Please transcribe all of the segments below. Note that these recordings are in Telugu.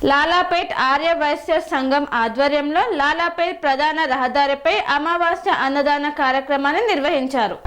లాలాపేట్ ఆర్య వైశ్య సంఘం ఆధ్వర్యంలో లాలాపేట్ ప్రధాన రహదారిపై అమావాస్య అన్నదాన కార్యక్రమాన్ని నిర్వహించారు.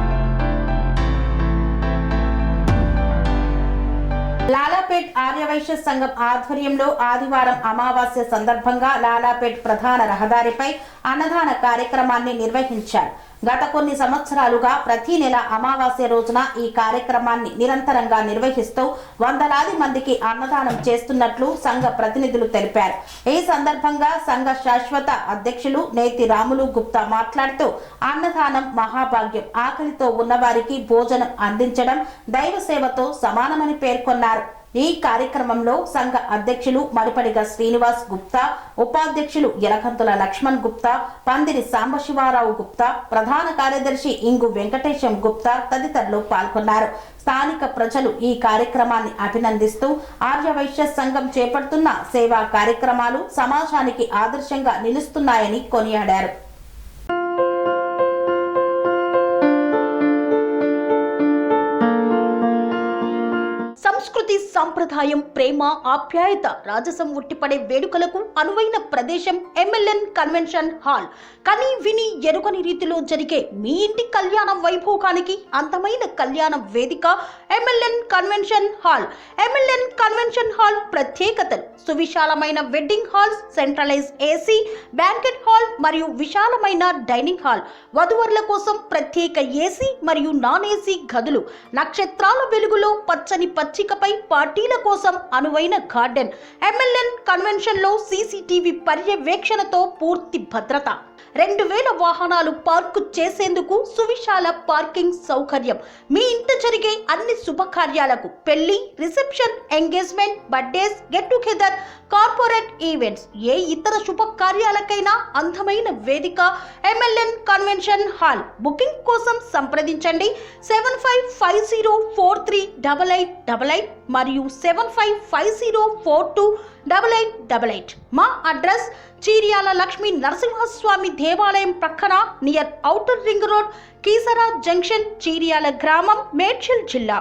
లాలాపేట్ ఆర్యవైశ్య సంఘం ఆధ్వర్యంలో ఆదివారం అమావాస్య సందర్భంగా లాలాపేట్ ప్రధాన రహదారిపై అన్నదాన కార్యక్రమాన్ని నిర్వహించారు. గత కొన్ని సంవత్సరాలుగా ప్రతి నెల అమావాస్య రోజున ఈ కార్యక్రమాన్ని నిరంతరంగా నిర్వహిస్తూ వందలాది మందికి అన్నదానం చేస్తున్నట్లు సంఘ ప్రతినిధులు తెలిపారు. ఈ సందర్భంగా సంఘ శాశ్వత అధ్యక్షులు నేతి రాములు గుప్తా మాట్లాడుతూ అన్నదానం మహాభాగ్యం, ఆకలితో ఉన్నవారికి భోజనం అందించడం దైవ సేవతో సమానమని పేర్కొన్నారు. ఈ కార్యక్రమంలో సంఘ అధ్యక్షులు మడిపడిగ శ్రీనివాస్ గుప్తా, ఉపాధ్యక్షులు యలకంతుల లక్ష్మణ్ గుప్తా, పందిరి సాంబశివారావు గుప్తా, ప్రధాన కార్యదర్శి ఇంగు వెంకటేశం గుప్తా తదితరులు పాల్గొన్నారు. స్థానిక ప్రజలు ఈ కార్యక్రమాన్ని అభినందిస్తూ ఆర్యవైశ్య సంఘం చేపడుతున్న సేవా కార్యక్రమాలు సమాజానికి ఆదర్శంగా నిలుస్తున్నాయని కొనియాడారు. సంస్కృతి, సంప్రదాయం, ప్రేమ, ఆప్యాయత, రాజసం ఉట్టిపడే వేడుకలకు అనువైన ప్రదేశం ఎంఎల్ఎన్ కన్వెన్షన్ హాల్. కని విని ఎరుగని రీతిలో జరిగే మీ ఇంటి కళ్యాణ వైభోగానికి అందమైన కళ్యాణ వేదిక MLN convention hall. MLN convention hall ప్రత్యేకతలు: సువిశాలమైన wedding halls, centralise AC banquet hall మరియు విశాలమైన డైనింగ్ హాల్, వధువరుల కోసం ప్రత్యేక ఏసీ మరియు నాన్ ఏసీ గదులు, నక్షత్రాల వెలుగులో పచ్చని పచ్చికపై పార్టీల కోసం అనువైన గార్డెన్. ఎంఎల్ఎన్ కన్వెన్షన్ లో సీసీటీవీ పర్యవేక్షణతో పూర్తి భద్రత, 2000 వాహనాలు పార్కు చేసేందుకు సువిశాల పార్కింగ్ సౌకర్యం. మీ ఇంట జరిగే అన్ని శుభకార్యాలకు, పెళ్లి, reception, engagement, birthdays, get together, corporate events, ఏ ఇతర శుభకార్యాలకైనా అందమైన వేదిక ఎంఎల్ఎన్ కన్వెన్షన్ హాల్. బుకింగ్ కోసం సంప్రదించండి 7550438888 మరియు 7550428888. మా అడ్రస్ చీర్యాల లక్ష్మీ నరసింహస్వామి దేవాలయం ప్రక్కన, near outer ring road, Keesara junction, Cheeryal గ్రామం, మేడ్చల్ జిల్లా.